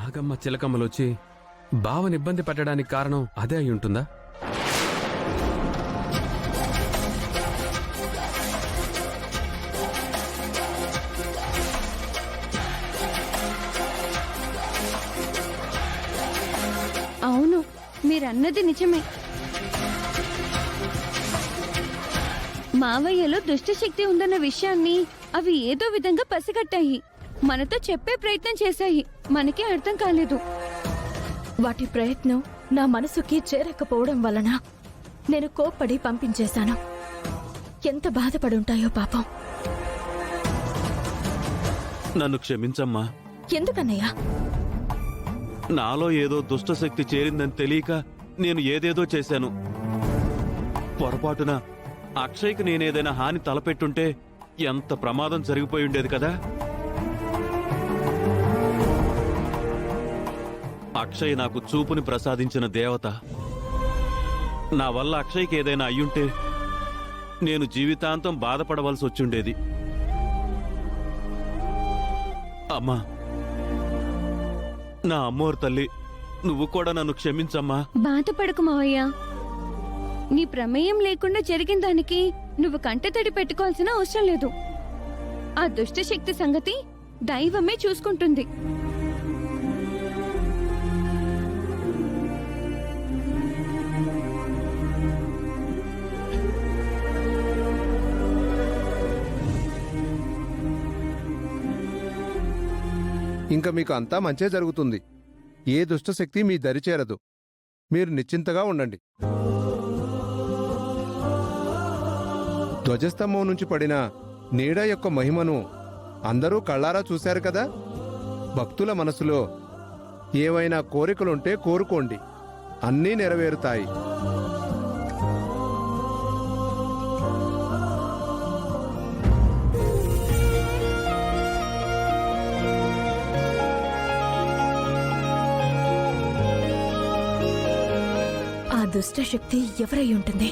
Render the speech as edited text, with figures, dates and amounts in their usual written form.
నాగమ్మ చిలకమ్మలొచ్చి బావని ఇబ్బంది పెట్టడానికి కారణం అదే అయి ఉంటుందా? అవును, మీరన్నది నిజమే. మావయ్యలో దుష్టశక్తి ఉందన్న విషయాన్ని అవి ఏదో విధంగా పసిగట్టాయి. మనతో చెప్పే ప్రయత్నం చేశాయి, మనకే అర్థం కాలేదు. వాటి ప్రయత్నం నా మనసుకి చేరకపోవడం వలన నేను కోప్పడి పంపించేశాను. ఎంత బాధపడుంటాయో పాపం. నన్ను క్షమించమ్మా. ఎందుకన్నయ్యా? నాలో ఏదో దుష్టశక్తి చేరిందని తెలియక నేను ఏదేదో చేశాను. పొరపాటున అక్షయ్కి నేనేదైనా హాని తలపెట్టుంటే ఎంత ప్రమాదం జరిగిపోయి ఉండేది కదా. అక్షయ్ నాకు చూపుని ప్రసాదించిన దేవత. నా వల్ల అక్షయ్కి ఏదైనా అయ్యుంటే నేను జీవితాంతం బాధపడవలసి వచ్చుండేది. అమ్మా, నా అమ్మోరు తల్లి, నువ్వు కూడా నన్ను క్షమించమ్మా. బాధపడకు మావయ్య. నీ ప్రమేయం లేకుండా జరిగిన దానికి నువ్వు కంటతడి పెట్టుకోవాల్సిన అవసరం లేదు. ఆ దుష్టశక్తి సంగతి దైవమే చూసుకుంటుంది. ఇంక మీకు అంతా మంచే జరుగుతుంది. ఏ దుష్టశక్తి మీ దరిచేరదు. మీరు నిశ్చింతగా ఉండండి. ధ్వజస్తంభం నుంచి పడిన నీడ యొక్క మహిమను అందరూ కళ్ళారా చూశారు కదా. భక్తుల మనసులో ఏవైనా కోరికలుంటే కోరుకోండి, అన్నీ నెరవేరుతాయి. ఆ దుష్టశక్తి ఎవరై ఉంటుంది?